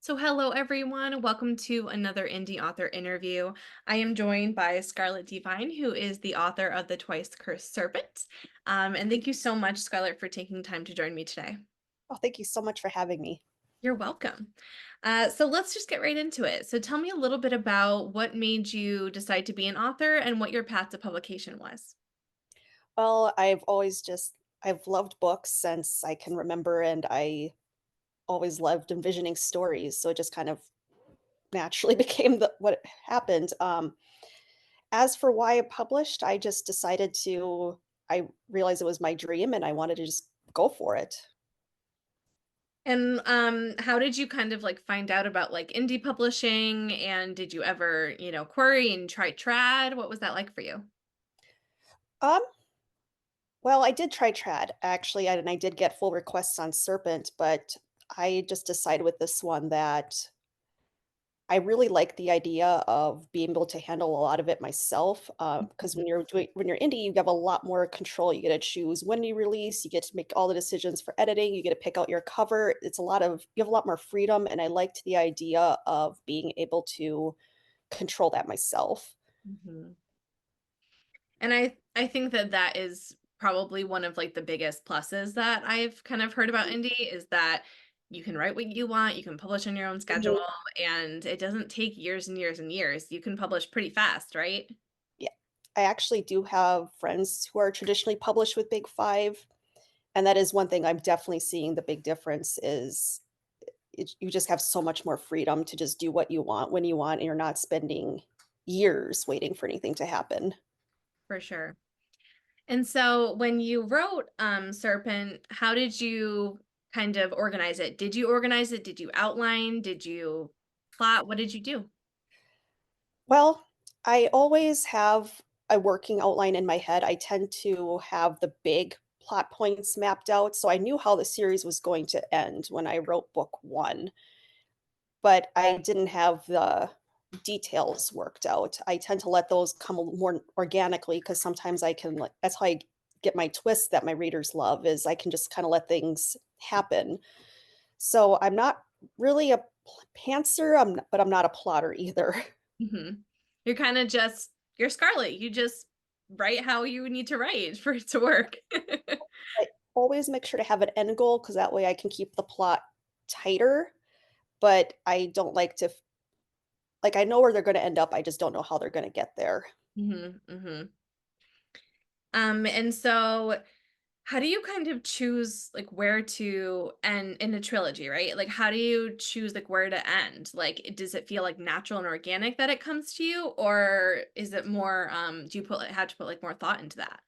So, hello everyone. Welcome to another indie author interview. I am joined by Scarlett D, who is the author of The Twice Cursed Serpent. And thank you so much, Scarlett, for taking time to join me today. Oh, thank you so much for having me. You're welcome. So, let's just get right into it. So, tell me a little bit about what made you decide to be an author and what your path to publication was. Well, I've loved books since I can remember, and I always loved envisioning stories, so it just kind of naturally became what happened. As for why I published, I just decided to I realized it was my dream and I wanted to just go for it. And how did you kind of like find out about like indie publishing? And did you ever, query and try trad? What was that like for you? Um, well, I did try trad actually, and I did get full requests on Serpent, but I just decided with this one that I really like the idea of being able to handle a lot of it myself, because when you're indie, you have a lot more control. You get to choose when you release, you get to make all the decisions for editing, you get to pick out your cover. You have a lot more freedom, and I liked the idea of being able to control that myself. Mhm. And I think that that is probably one of like the biggest pluses that I've kind of heard about indie is that you can write what you want, you can publish on your own Mhm. schedule, and it doesn't take years and years and years. You can publish pretty fast, right? Yeah. I actually do have friends who are traditionally published with Big 5, and that is one thing I'm definitely seeing the big difference is you just have so much more freedom to just do what you want when you want, and you're not spending years waiting for anything to happen. For sure. And so when you wrote Serpent, how did you kind of organize it? Did you organize it? Did you outline? Did you plot? What did you do? Well, I always have a working outline in my head. I tend to have the big plot points mapped out, so I knew how the series was going to end when I wrote book 1, but I didn't have the details worked out. I tend to let those come more organically because sometimes I can like that's how I get my twists that my readers love is I can just kind of let things happen. So I'm not really a pantser, but I'm not a plotter either. Mhm. You're kind of just you're Scarlet. You just write how you need to write for it to work. I always make sure to have an end goal because that way I can keep the plot tighter, but I don't like to like I know where they're going to end up. I just don't know how they're going to get there. Mhm, mhm. And so how do you kind of choose like where to end in a trilogy, right? Like how do you choose like where to end? Like does it feel like natural and organic that it comes to you or is it more do you put like have to put like more thought into that?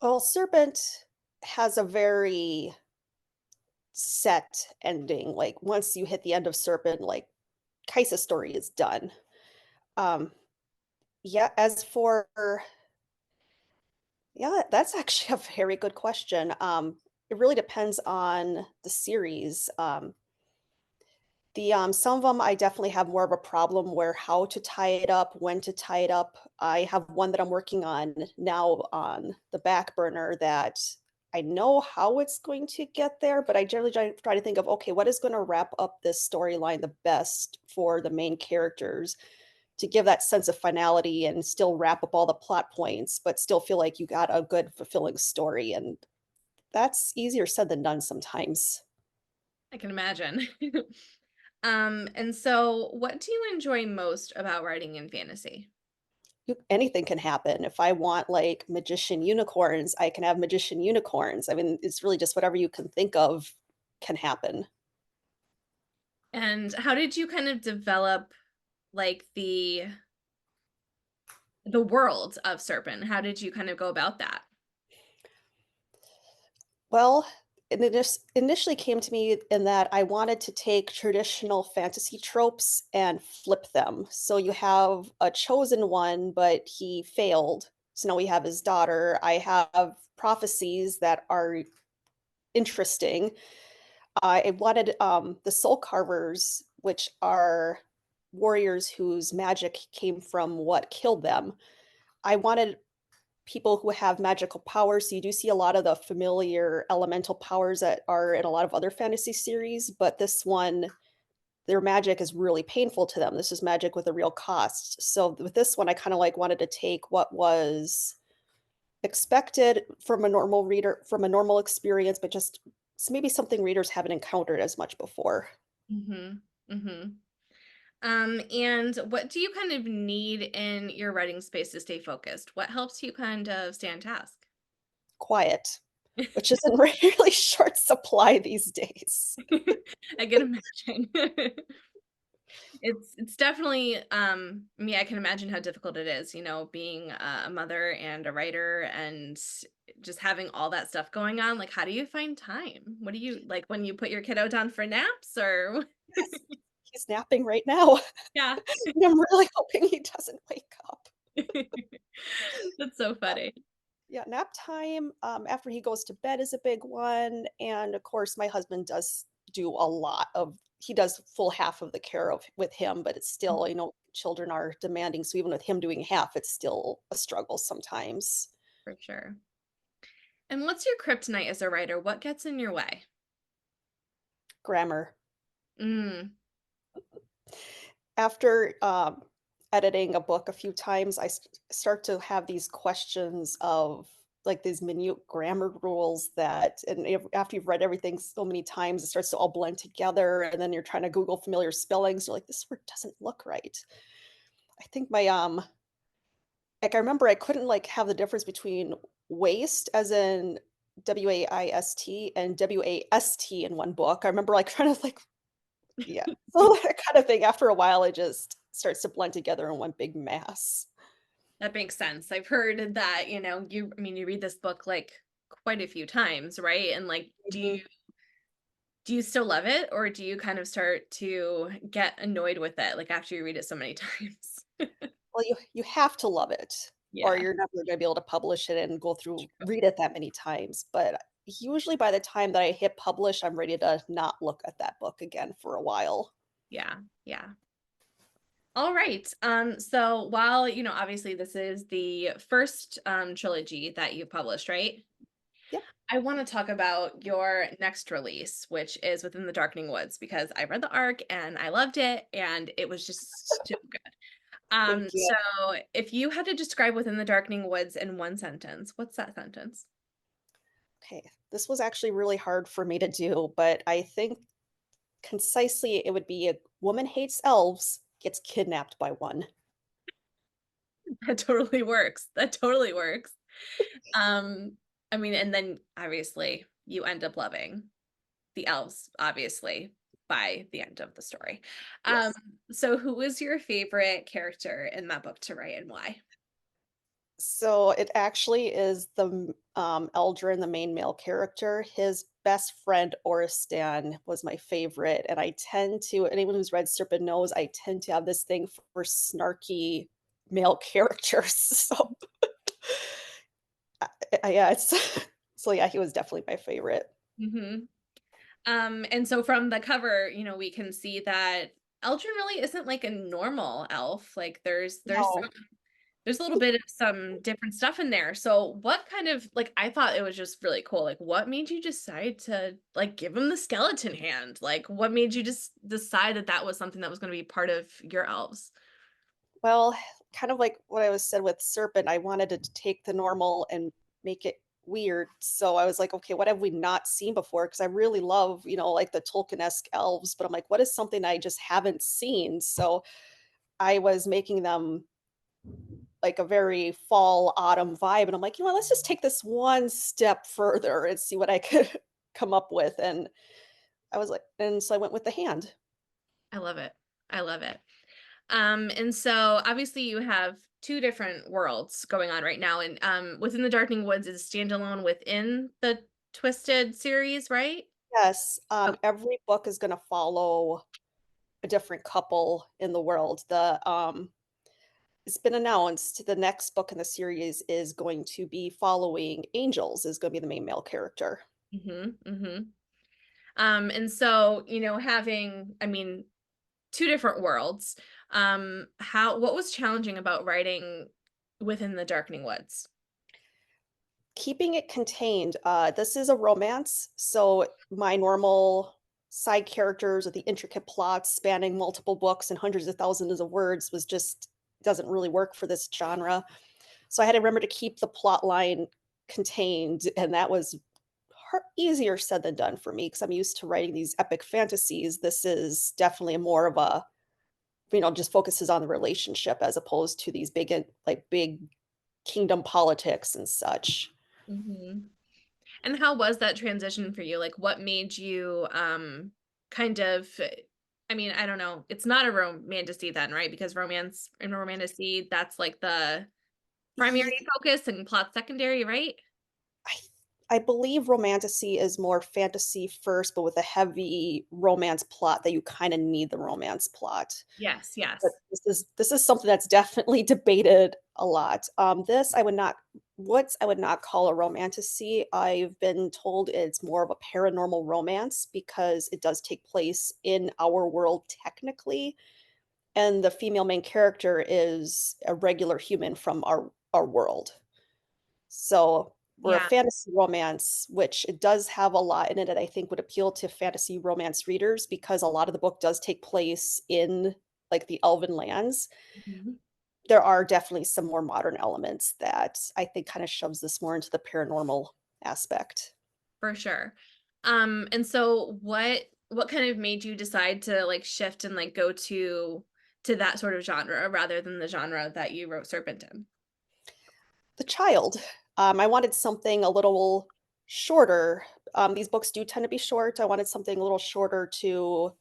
Well, Serpent has a very set ending. Like once you hit the end of Serpent, like Kaisa's story is done. Um, yeah, as for yeah, that's actually a very good question. It really depends on the series. Some of them I definitely have more of a problem where how to tie it up, when to tie it up. I have one that I'm working on now on the back burner that I know how it's going to get there, but I generally try to think of, okay, what is going to wrap up this storyline the best for the main characters to give that sense of finality and still wrap up all the plot points, but still feel like you got a good, fulfilling story. And that's easier said than done sometimes. I can imagine. And so what do you enjoy most about writing in fantasy? Anything can happen. If I want, like, magician unicorns, I can have magician unicorns. I mean, it's really just whatever you can think of can happen. And how did you kind of develop like the world of Serpent? How did you kind of go about that? Well, it just initially came to me in that I wanted to take traditional fantasy tropes and flip them. So you have a chosen one, but he failed. So now we have his daughter. I have prophecies that are interesting. I wanted, the soul carvers, which are warriors whose magic came from what killed them. I wanted people who have magical powers, so you do see a lot of the familiar elemental powers that are in a lot of other fantasy series, but this one, their magic is really painful to them. This is magic with a real cost. So with this one, I kinda, like, wanted to take what was expected from a normal experience, but just maybe something readers haven't encountered as much before. Mhm. Mhm. And what do you kind of need in your writing space to stay focused? What helps you kind of stay on task? Quiet, which is in really short supply these days. I can imagine. It's definitely, I mean, I can imagine how difficult it is, being a mother and a writer and just having all that stuff going on. Like, how do you find time? What do you like when you put your kiddo down for naps or Yes, he's napping right now. yeah. And I'm really hoping he doesn't wake up. That's so funny. Yeah, nap time, after he goes to bed is a big one, and, of course, my husband does do a lot of he does full half of the care of with him, but it's still, children are demanding, so even with him doing half, it's still a struggle sometimes. For sure. And what's your kryptonite as a writer? What gets in your way? Grammar. Mm. After, editing a book a few times, I start to have these questions of, like, these minute grammar rules that and after you've read everything so many times, it starts to all blend together, and then you're trying to Google familiar spellings, you're like, "This word doesn't look right." I think like, I remember I couldn't, like, have the difference between waist, as in WAIST, and WAST in one book. I remember, like, trying to, like yeah. So that kind of thing, after a while, it just starts to blend together in one big mass. That makes sense. I've heard that, I mean, you read this book like quite a few times, right? And like, Mhm. do you still love it or do you kind of start to get annoyed with it like after you read it so many times? Well, you have to love it, or Yeah, you're never gonna be able to publish it and go through true. read it that many times, but usually by the time that I hit publish, I'm ready to not look at that book again for a while. Yeah, yeah. All right. So while, obviously this is the first trilogy that you published, right? Yep. I want to talk about your next release, which is Within the Darkening Woods, because I read the arc and I loved it and it was just so good. Thank you. So if you had to describe Within the Darkening Woods in one sentence, what's that sentence? Okay, this was actually really hard for me to do, but I think concisely it would be a woman hates elves, gets kidnapped by one. That totally works. That totally works. Um, I mean, and then obviously you end up loving the elves, obviously, by the end of the story. Um, Yes. so who was your favorite character in that book to write and why? So it actually is Eldrin, the main male character. His best friend Oristan was my favorite, and I tend to anyone who's read Serpent knows I tend to have this thing for snarky male characters. So yeah, it's so yeah, he was definitely my favorite. Mhm. And so from the cover, we can see that Eldrin really isn't like a normal elf. Like No. there's a little bit of some different stuff in there. So what kind of like I thought it was just really cool. Like what made you decide to like give him the skeleton hand? Like what made you just decide that that was something that was going to be part of your elves? Well, kind of like what I was said with Serpent, I wanted to take the normal and make it weird. So I was like, okay, what have we not seen before? Because I really love, like the Tolkien-esque elves, but I'm like, what is something I just haven't seen? So I was making them like a very fall autumn vibe. And I'm like, let's just take this one step further and see what I could come up with. And I was like, and so I went with the hand. I love it. I love it. And so obviously you have two different worlds going on right now. And Within the Darkening Woods is standalone within the Twisted series, right? Yes, Okay. every book is going to follow a different couple in the world. It's been announced the next book in the series is going to be following Angels is gonna be the main male character. Mhm. Mhm. And so, having, I mean, two different worlds. What was challenging about writing Within the Darkening Woods? Keeping it contained. This is a romance, so my normal side characters with the intricate plots spanning multiple books and hundreds of thousands of words was just doesn't really work for this genre. So I had to remember to keep the plot line contained, and that was easier said than done for me because I'm used to writing these epic fantasies. This is definitely more of a, just focuses on the relationship as opposed to these big kingdom politics and such. Mhm. And how was that transition for you? Like, what made you, kind of I mean, I don't know, it's not a romantasy then, right? Because romance in a romantasy, that's like the primary focus and plot secondary, right? I I believe Romantasy is more fantasy first, but with a heavy romance plot that you kinda need the romance plot. Yes, But yes. this is something that's definitely debated a lot. This I would not call a romantasy. I've been told it's more of a paranormal romance because it does take place in our world technically, and the female main character is a regular human from our world. So, we're a Yeah. fantasy romance, which it does have a lot in it that I think would appeal to fantasy romance readers because a lot of the book does take place in, like, the elven lands. Mhm. There are definitely some more modern elements that I think kinda shoves this more into the paranormal aspect. For sure. And so what kind of made you decide to like shift and like go to that sort of genre rather than the genre that you wrote Serpent in? The child, I wanted something a little shorter. These books do tend to be short. I wanted something a little shorter to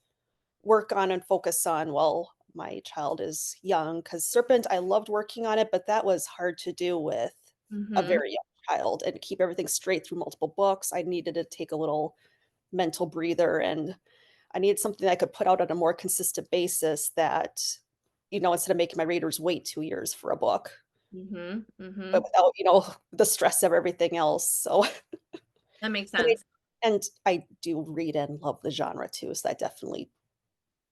work on and focus on while my child is young. Because Serpent, I loved working on it, but that was hard to do with a Mhm. very young child and keep everything straight through multiple books. I needed to take a little mental breather, and I needed something that I could put out on a more consistent basis that, instead of making my readers wait 2 years for a book, Mhm. but Mhm. without, the stress of everything else, so That makes and I sense. and I do read and love the genre too, so that definitely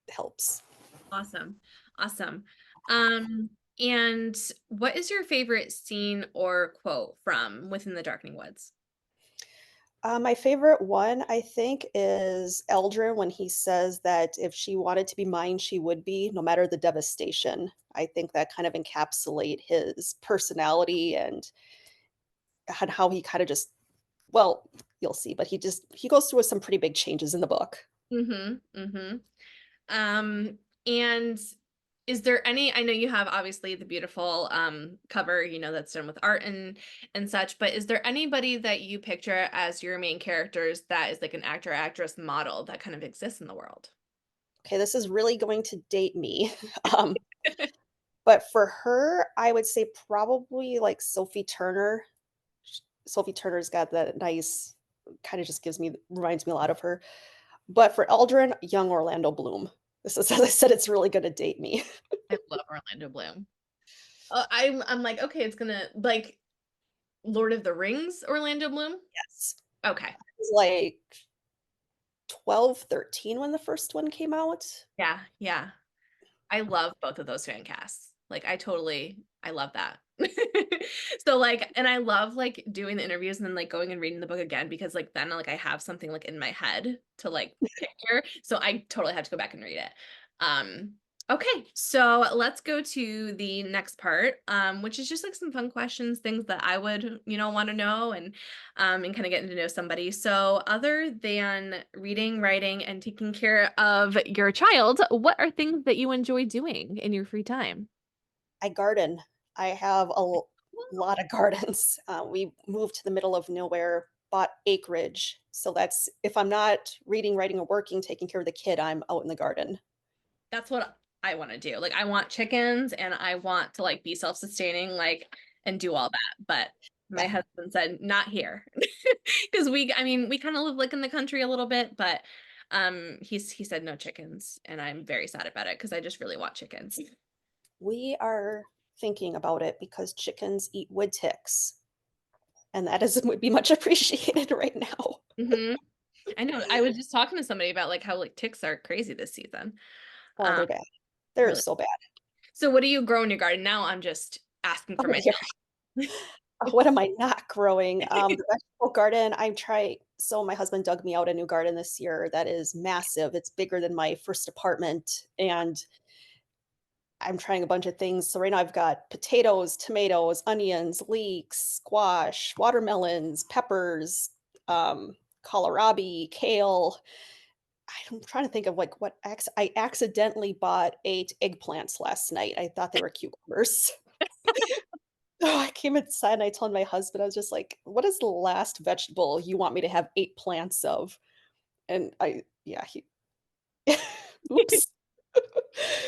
helps. Awesome. Awesome. Um and what is your favorite scene or quote from Within the Darkening Woods? My favorite one, I think, is Eldrin when he says that if she wanted to be mine, she would be, no matter the devastation. I think that kind of encapsulate his personality and how he kinda just well, you'll see, but he goes through some pretty big changes in the book. Mhm. Mhm. Um, and is there any I know you have obviously the beautiful cover, that's done with art and such, but is there anybody that you picture as your main characters that is like an actor actress model that kind of exists in the world? Okay, this is really going to date me, um, but for her, I would say probably, like, Sophie Turner. Sophie Turner's got that nice kinda just gives me reminds me a lot of her. But for Eldrin, young Orlando Bloom. This is as I said, it's really gonna date me. I love Orlando Bloom. I'm like, okay, it's gonna like Lord of the Rings Orlando Bloom? Yes. Okay. I was, like, 12, 13 when the first one came out. Yeah, yeah. I love both of those fan casts. Like, I love that. So, like and I love, like, doing the interviews and then, like, going and reading the book again because, like, then, like, I have something, like, in my head to, like, picture, so I totally have to go back and read it. Okay, so let's go to the next part, which is just, like, some fun questions, things that I would, wanna know and kinda getting to know somebody. So, other than reading, writing, and taking care of your child, what are things that you enjoy doing in your free time? I garden. I have a Well, lot of gardens. We moved to the middle of nowhere, bought acreage, so that's if I'm not reading, writing, or working, taking care of the kid, I'm out in the garden. that's what I wanna do. Like, I want chickens, and I want to, like, be self-sustaining, like, and do all that, but my Yeah. husband said, "Not here." 'Cause I mean, we kinda live, like, in the country a little bit, but, he said, "No chickens," and I'm very sad about it because I just really want chickens. We are thinking about it because chickens eat wood ticks, and that is would be much appreciated right now. Mhm. I know, I was just talking to somebody about, like, how, like, ticks are crazy this season. Oh, Um, they're bad. They're really so bad. so what do you grow in your garden? Now I'm just asking for Oh, myself. yeah. What am I not growing? The vegetable garden, I'm trying so my husband dug me out a new garden this year that is massive. It's bigger than my first apartment, and I'm trying a bunch of things. So right now I've got potatoes, tomatoes, onions, leeks, squash, watermelons, peppers, kohlrabi, kale. I'm trying to think of like what I accidentally bought 8 eggplants last night. I thought they were cucumbers. Oh, I came inside and I told my husband, I was just like, "What is the last vegetable you want me to have 8 plants of?" And yeah, he oops.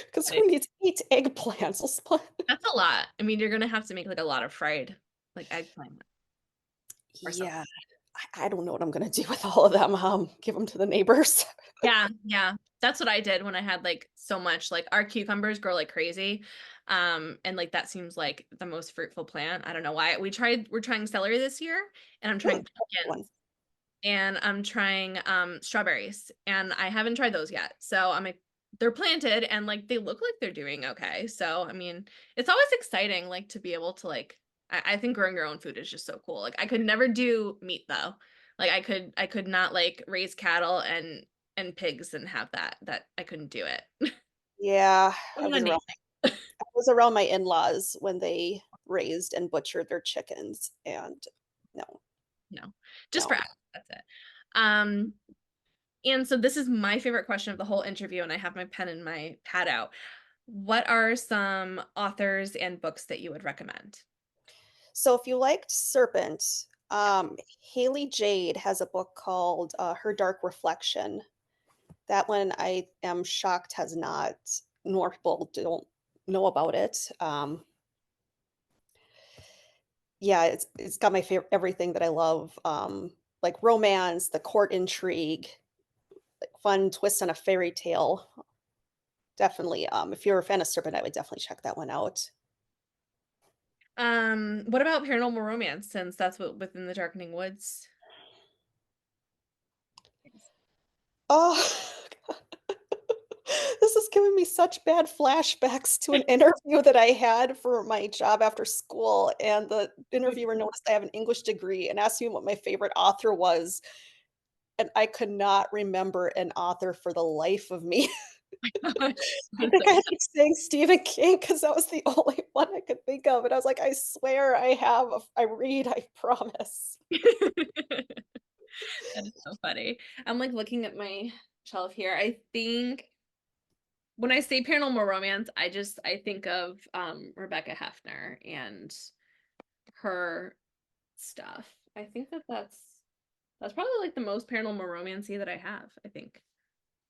Because Funny. who needs 8 eggplants? Let's put That's a lot. I mean, you're gonna have to make, like, a lot of fried, like, eggplant or something. Yeah, I don't know what I'm gonna do with all of them, give them to the neighbors. Yeah, yeah. That's what I did when I had, like, so much like, our cucumbers grow like crazy, and, like, that seems like the most fruitful plant. I don't know why. We're trying celery this year, and I'm trying That's a good one. pumpkins, and I'm trying, strawberries, and I haven't tried those yet. So, I'm like they're planted and, like, they look like they're doing okay. So, I mean, it's always exciting, like, to be able to, like I think growing your own food is just so cool. Like, I could never do meat, though. Like, I could not, like, raise cattle and pigs and have that I couldn't do it. Yeah, What an amazing. I was around my in-laws when they raised and butchered their chickens, and no, No, just for no. us, that's it. Um, and so this is my favorite question of the whole interview, and I have my pen and my pad out. What are some authors and books that you would recommend? So if you liked Serpent, Yeah. Haley Jade has a book called, Her Dark Reflection. That one I am shocked has not more people don't know about it. Yeah, it's got my favorite everything that I love, like romance, the court intrigue, like fun twist on a fairy tale. Definitely, if you're a fan of Serpent, I would definitely check that one out. What about paranormal romance since that's what within the Darkening Woods? Is? Oh, this is giving me such bad flashbacks to an interview that I had for my job after school, and the interviewer noticed I have an English degree and asked me what my favorite author was, and I could not remember an author for the life of me. I That's think I had to saying Stephen King because that was the only one I could think of, and I was like, "I swear I read, I promise." so that is so funny. I'm like looking at my shelf here. I think when I say paranormal romance, I think of Rebecca Hefner and her stuff. I think that's probably like the most paranormal romancy that I have, I think.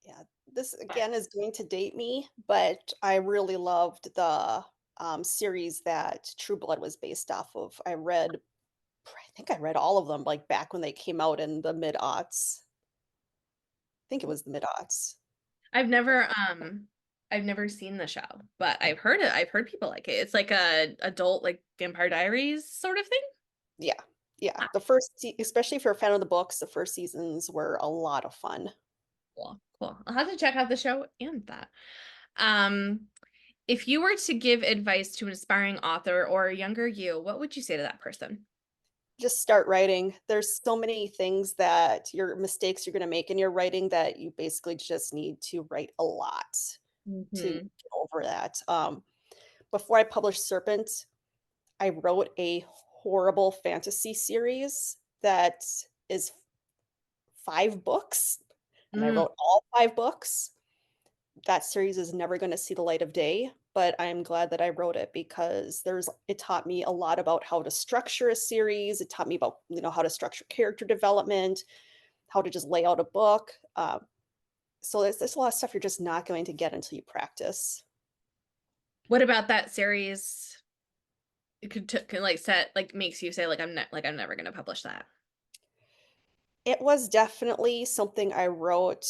Yeah, this again is going to date me, but I really loved the, series that True Blood was based off of. I think I read all of them, like, back when they came out in the mid-aughts. I think it was the mid-aughts. I've never I've never seen the show, but I've heard it. I've heard people like it. It's like a adult like Vampire Diaries sort of thing. Yeah, yeah, Ah, the first sea especially if you're a fan of the books, the first seasons were a lot of fun. cool. Cool. I'll have to check out the show and that. Um, if you were to give advice to an aspiring author or a younger you, what would you say to that person? Just start writing. There's so many things that your mistakes you're gonna make in your writing that you basically just need to write a lot to Mhm. get over that. Before I published Serpent, I wrote a horrible fantasy series that is 5 books, and I Mm. wrote all 5 books. That series is never gonna see the light of day, but I'm glad that I wrote it because it taught me a lot about how to structure a series, it taught me about, how to structure character development, how to just lay out a book, so there's a lot of stuff you're just not going to get until you practice. What about that series can like set like makes you say like I'm never gonna publish that? It was definitely something I wrote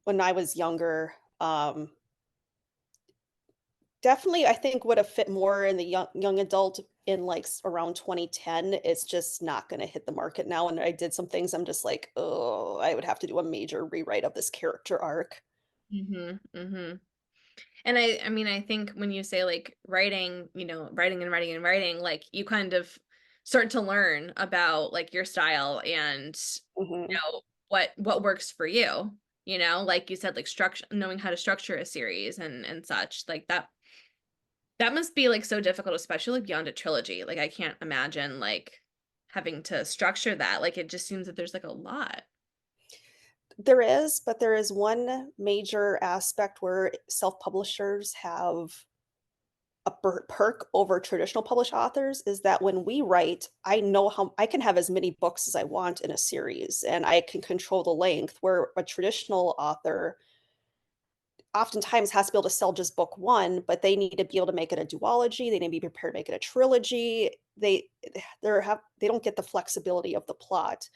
when I was younger. Definitely, I think would have fit more in the young adult in like around 2010. It's just not going to hit the market now. And I did some things I'm just like, oh, I would have to do a major rewrite of this character arc. Mhm. Mhm. And I mean, I think when you say like writing, writing and writing and writing, like you kind of start to learn about like your style and Mhm. what works for you, like you said, like structure, knowing how to structure a series and such. Like that must be like so difficult, especially like beyond a trilogy. Like I can't imagine like having to structure that. Like it just seems that there's like a lot. There is, but there is one major aspect where self-publishers have a perk over traditional published authors is that when we write, I know how I can have as many books as I want in a series and I can control the length, where a traditional author oftentimes has to be able to sell just book one, but they need to be able to make it a duology. They need to be prepared to make it a trilogy. They don't get the flexibility of the plot.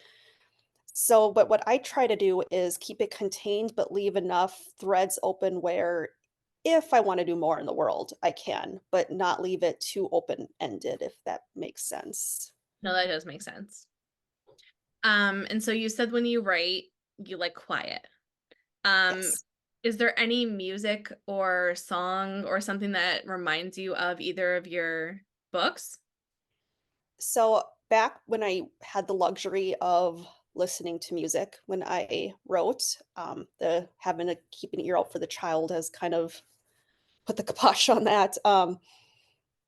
So, but what I try to do is keep it contained, but leave enough threads open where if I want to do more in the world, I can, but not leave it too open-ended, if that makes sense. No, that does make sense. And so you said when you write, you like quiet. Um, Yes. is there any music or song or something that reminds you of either of your books? So back when I had the luxury of listening to music when I wrote, the having to keep an ear out for the child has kind of put the kibosh on that.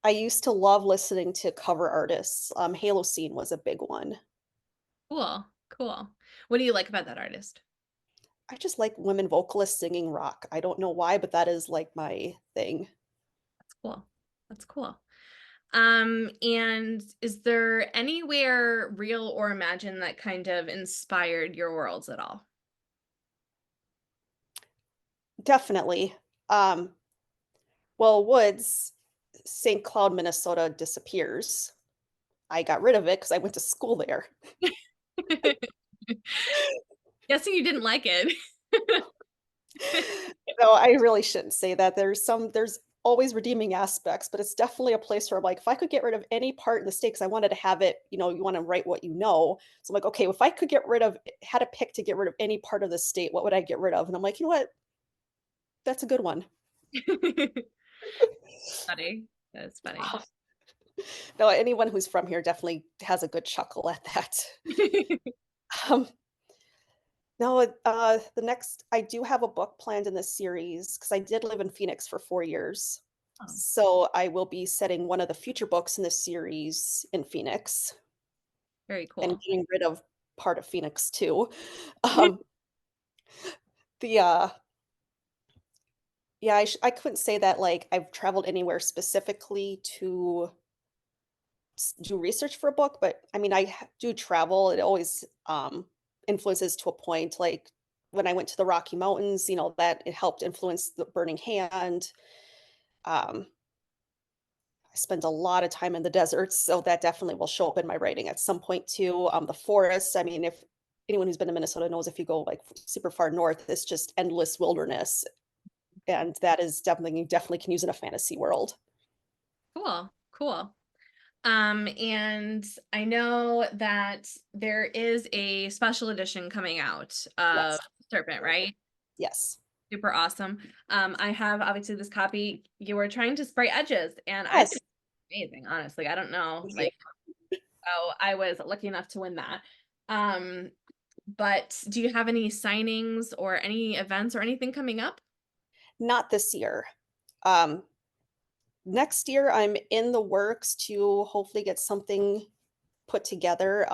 I used to love listening to cover artists. Halo Scene was a big one. Cool, cool. What do you like about that artist? I just like women vocalists singing rock. I don't know why, but that is like my thing. That's cool. That's cool. And is there anywhere real or imagined that kind of inspired your worlds at all? Definitely. Um, well, Woods, St. Cloud, Minnesota disappears. I got rid of it because I went to school there. Guessing you didn't like it. No, I really shouldn't say that. There's always redeeming aspects, but it's definitely a place where I'm like, if I could get rid of any part in the state, 'cause I wanted to have it, you wanna write what you know. So I'm like, okay, if I could get rid of had to pick to get rid of any part of the state, what would I get rid of? And I'm like, you know what? That's a good one. Funny. That's funny. No, anyone who's from here definitely has a good chuckle at that. Um, no, the next I do have a book planned in this series because I did live in Phoenix for 4 years. Oh, So I will be setting one of the future books in this series in Phoenix very and cool. getting rid of part of Phoenix too. Um, the yeah, I couldn't say that like I've traveled anywhere specifically to do research for a book, but I mean, do travel. It always influences to a point. Like when I went to the Rocky Mountains, that it helped influence the Burning Hand. Um, I spent a lot of time in the deserts, so that definitely will show up in my writing at some point too. The forest. I mean, if anyone who's been to Minnesota knows, if you go like super far north, it's just endless wilderness, and that is definitely you definitely can use in a fantasy world. Cool. Cool. And I know that there is a special edition coming out of Yes, Serpent, right? yes, Super awesome. I have obviously this copy. You were trying to spray edges, and I think yes. it's amazing, honestly. I don't know, Thank you. like, oh, I was lucky enough to win that. Um, but do you have any signings or any events or anything coming up? Not this year. Um, Next year, I'm in the works to hopefully get something put together.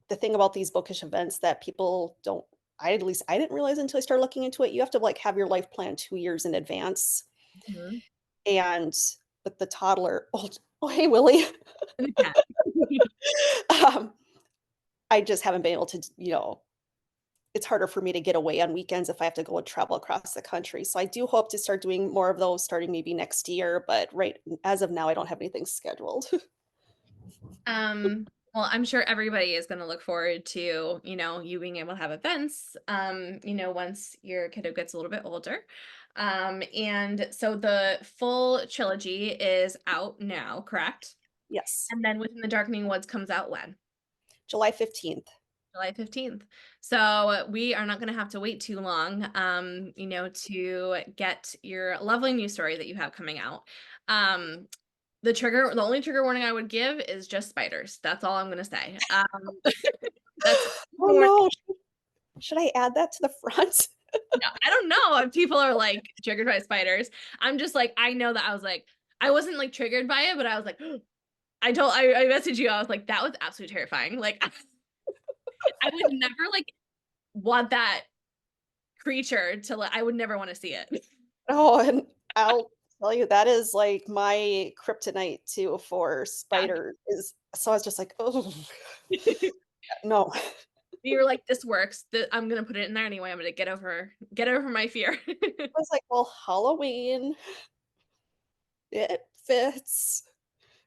The thing about these bookish events that people don't at least I didn't realize until I started looking into it, you have to, like, have your life plan 2 years in advance, Mhm. and with the toddler oh, hey, Willie. In the cat. Um, I just haven't been able to it's harder for me to get away on weekends if I have to go and travel across the country, so I do hope to start doing more of those starting maybe next year, but as of now, I don't have anything scheduled. Well, I'm sure everybody is going to look forward to, you being able to have events, once your kiddo gets a little bit older. And so the full trilogy is out now, correct? Yes, And then Within the Darkening Woods comes out when? July 15th. July 15th. So we are not going to have to wait too long, to get your lovely news story that you have coming out. Um, the only trigger warning I would give is just spiders. That's all I'm going to say. That's Oh, no. Should I add that to the front? no, I don't know if people are like triggered by spiders. I'm just like, I know that I wasn't like triggered by it, but I was like, I messaged you. I was like, that was absolutely terrifying. Like, I would never like want that creature to like, I would never want to see it. Oh, and I'll tell you, that is, like, my kryptonite too for Yeah. spider is so I was just like, oh no." I You were like, this works. I'm gonna put it in there anyway. I'm gonna get over my fear. was like, "Well, Halloween, it fits.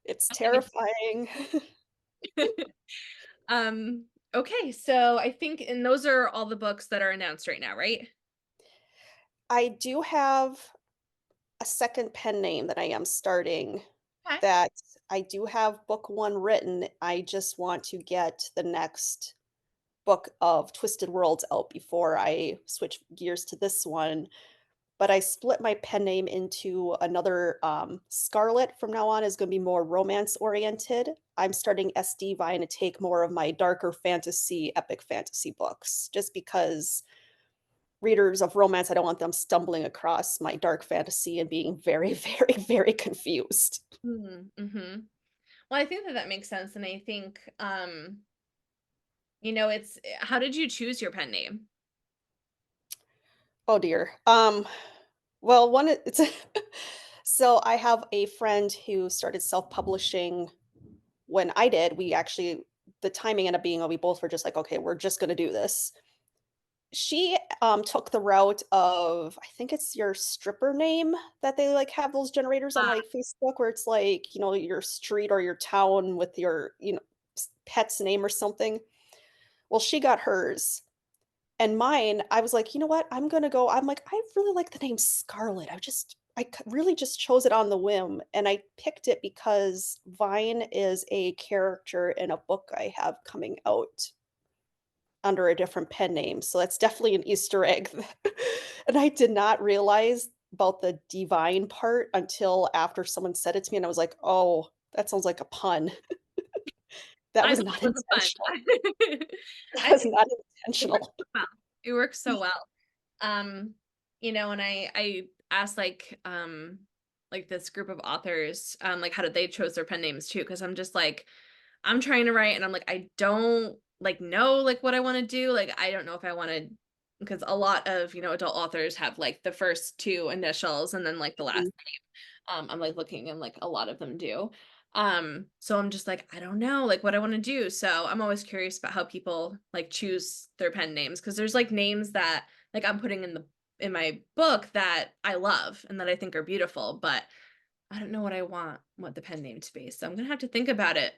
It's Okay. terrifying." Okay, so I think and those are all the books that are announced right now, right? I do have a second pen name that I am starting Okay. that I do have book 1 written, I just want to get the next book of Twisted Worlds out before I switch gears to this one, but I split my pen name into another, Scarlett from now on is gonna be more romance-oriented. I'm starting SD Vine to take more of my darker fantasy, epic fantasy books, just because readers of romance, I don't want them stumbling across my dark fantasy and being very, very, very confused. Mhm. Well, I think that that makes sense, and I think, it's how did you choose your pen name? Oh dear. Well, one it's so I have a friend who started self-publishing when I did. We actually the timing ended up being, oh, we both were just like, okay, we're just gonna do this. She took the route of I think it's your stripper name that they like have those generators on Ah, like Facebook where it's like, your street or your town with your, pet's name or something. Well, she got hers. And mine, I was like, "You know what? I'm like, I really like the name Scarlet." Really just chose it on the whim, and I picked it because Vine is a character in a book I have coming out under a different pen name, so that's definitely an Easter egg. And I did not realize about the divine part until after someone said it to me, and I was like, "Oh, that sounds like a pun." That I was thought thought not it was a intentional. fun. That I was think not it works intentional. so well. It works so well. And I asked like this group of authors, like how did they chose their pen names too? Because I'm just like, I'm trying to write and I'm like, I don't like know like what I want to do. Like I don't know if I want to because a lot of, adult authors have like the first two initials and then like the last Mhm. name. I'm like looking and like a lot of them do. So I'm just like, I don't know like what I want to do. So I'm always curious about how people like choose their pen names because there's like names that like I'm putting in my book that I love and that I think are beautiful, but I don't know what I want the pen name to be. So I'm gonna have to think about it.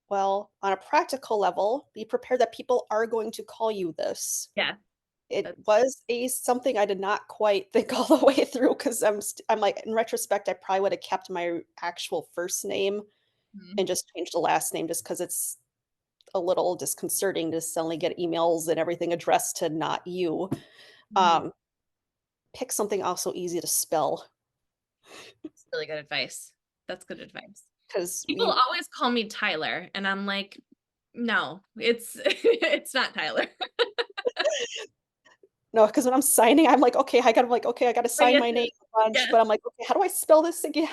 Well, on a practical level, be prepared that people are going to call you this. Yeah. It That's was a something I did not quite think all the way through because I'm like, in retrospect, I probably would have kept my actual first name mhm. and just changed the last name just because it's a little disconcerting to suddenly get emails and everything addressed to not you. Mhm. Um, Pick something also easy to spell That's really good advice. That's good advice. because People you always call me Tyler, and I'm like, no, it's it's not Tyler. no, because when I'm signing, "Okay, I gotta But sign yes, my name a bunch," yes. but I'm like, "Okay, how do I spell this again?"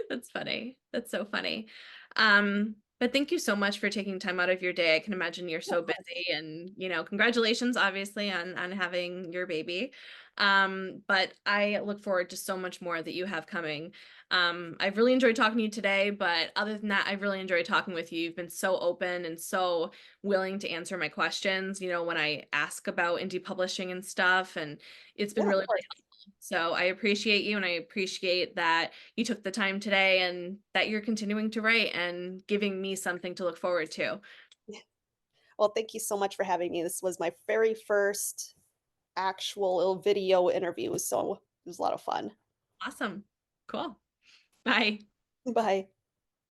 That's funny. That's so funny. But thank you so much for taking time out of your day. I can imagine you're Yeah, of so course. busy and, congratulations obviously on having your baby. But I look forward to so much more that you have coming. I've really enjoyed talking to you today, but other than that, I've really enjoyed talking with you. You've been so open and so willing to answer my questions, when I ask about indie publishing and stuff, and it's been Yeah, of really course. so I appreciate you and I appreciate that you took the time today and that you're continuing to write and giving me something to look forward to. Well, thank you so much for having me. This was my very first actual little video interview, so it was a lot of fun. Awesome. Cool. Bye. Bye.